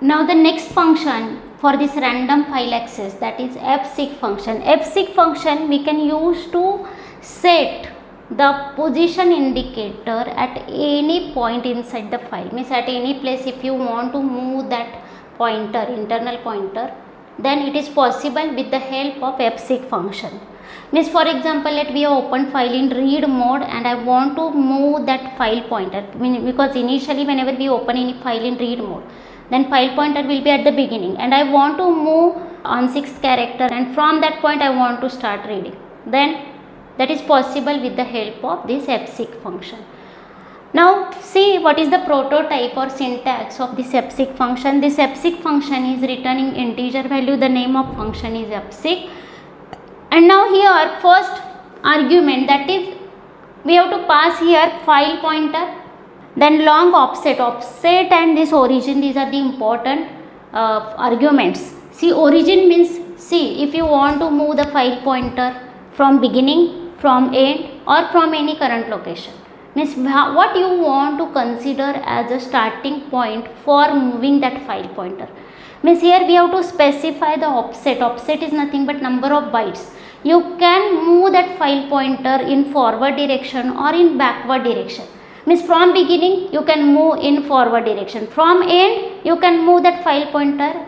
Now the next function for this random file access, that is fseek function. Fseek function we can use to set the position indicator at any point inside the file. Means at any place if you want to move that pointer, internal pointer, then it is possible with the help of fseek function. Means for example, let we open file in read mode and I want to move that file pointer, because initially whenever we open any file in read mode, then file pointer will be at the beginning and I want to move on 6th character, and from that point I want to start reading. Then that is possible with the help of this fseek function. Now see what is the prototype or syntax of this fseek function. This fseek function is returning integer value. The name of function is fseek. And now here first argument, that is we have to pass here file pointer, then long offset and this origin, these are the important arguments. See, origin means, see, if you want to move the file pointer from beginning, from end, or from any current location, means what you want to consider as a starting point for moving that file pointer. Means here we have to specify the offset. Offset is nothing but number of bytes. You can move that file pointer in forward direction or in backward direction. Means from beginning you can move in forward direction, from end you can move that file pointer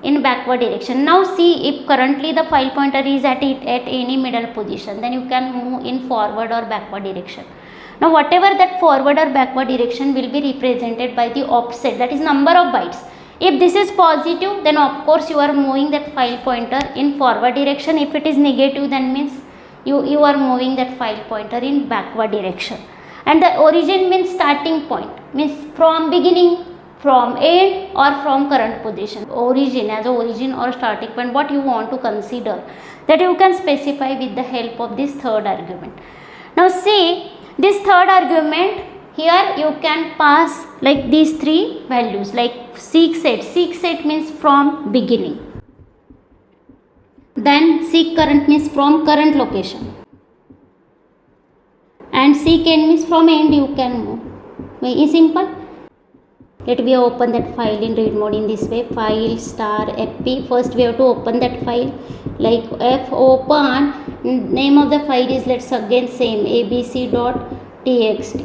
in backward direction. Now see, if currently the file pointer is at any middle position, then you can move in forward or backward direction. Now whatever that forward or backward direction will be represented by the offset, that is number of bytes. If this is positive, then of course you are moving that file pointer in forward direction. If it is negative, then means you are moving that file pointer in backward direction. And the origin means starting point, means from beginning, from end, or from current position. Origin, as a origin or starting point, what you want to consider, that you can specify with the help of this third argument. Now see, this third argument, here you can pass like these three values, like seek set. Seek set means from beginning. Then seek current means from current location. And seek end means from end you can move. Very simple. Let me open that file in read mode in this way. File star fp. First we have to open that file, like f open. Name of the file is, let's again same, abc.txt.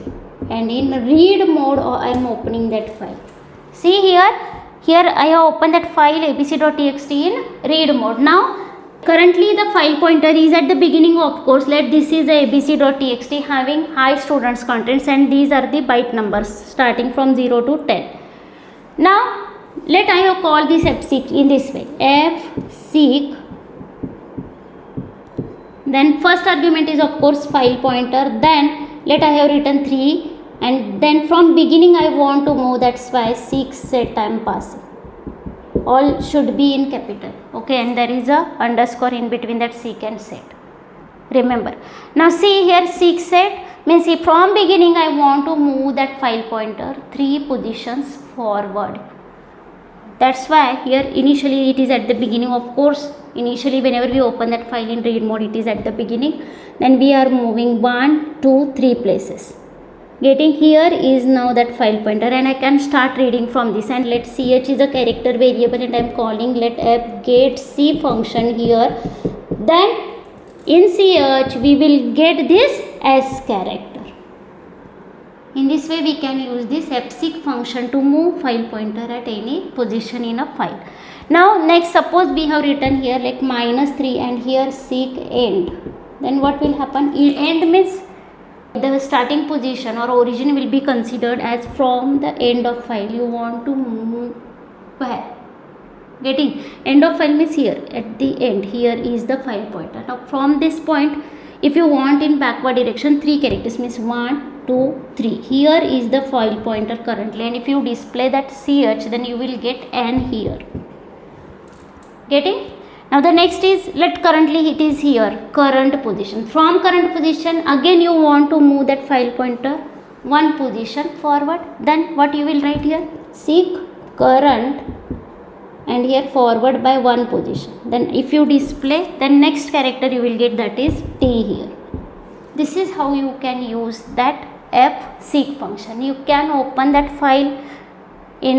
And in read mode I am opening that file. See here I have opened that file abc.txt in read mode. Now currently the file pointer is at the beginning, of course. Let this is a abc.txt having high students contents, and these are the byte numbers starting from 0 to 10. Now let I have called this fseek in this way, fseek. Then first argument is of course file pointer. Then let I have written 3, and then from beginning I want to move, that's why seek set I am passing. All should be in capital, okay, and there is a underscore in between that seek and set, remember. Now see here, seek set means if from beginning I want to move that file pointer 3 positions forward. That's why here initially it is at the beginning, of course. Initially whenever we open that file in read mode, it is at the beginning. Then we are moving 1, 2, 3 places. Getting here is now that file pointer, and I can start reading from this. And let ch is a character variable, and I am calling let f get c function here. Then in ch we will get this s character. In this way we can use this fseek function to move file pointer at any position in a file. Now next, suppose we have written here like -3 and here seek end. Then what will happen? End means the starting position or origin will be considered as from the end of file. You want to move where? Getting end of file means here at the end. Here is the file pointer. Now from this point, if you want in backward direction, 3 characters means 1, 2, 3. Here is the file pointer currently, and if you display that ch, then you will get n here. Getting? Now the next is, let currently it is here, current position. From current position again you want to move that file pointer 1 position forward. Then what you will write here? Seek current and here forward by 1 position. Then if you display, then next character you will get, that is t here. This is how you can use that fseek function. You can open that file in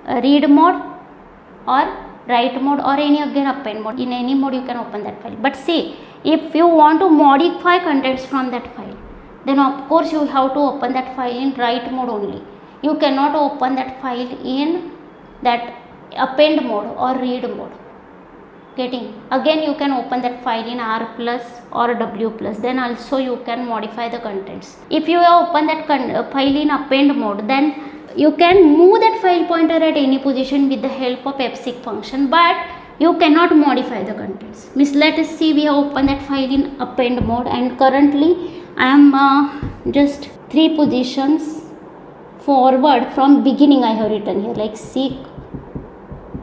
read mode or write mode or any again append mode. In any mode you can open that file. But see, if you want to modify contents from that file, then of course you have to open that file in write mode only. You cannot open that file in that append mode or read mode. Getting? Again you can open that file in R plus or W plus, then also you can modify the contents. If you have opened that file in append mode, then you can move that file pointer at any position with the help of fseek function, but you cannot modify the contents. Means let us see, we have opened that file in append mode and currently I am just 3 positions forward from beginning I have written here, like seek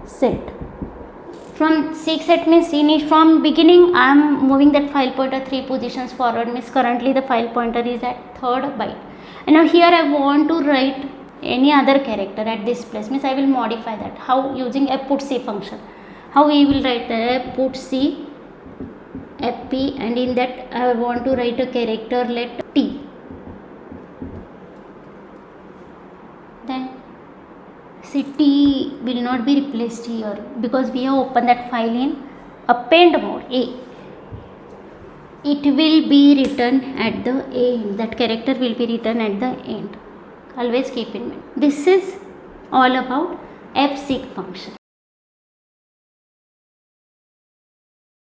set. From seek set means from beginning I am moving that file pointer 3 positions forward, means currently the file pointer is at 3rd byte. And now here I want to write any other character at this place, means I will modify that. How? Using a putc function. How we will write a putc fp, and in that I want to write a character, let t. Then see, t will not be replaced here because we have opened that file in append mode a. It will be written at the end, that character will be written at the end. Always keep in mind. This is all about fseek function.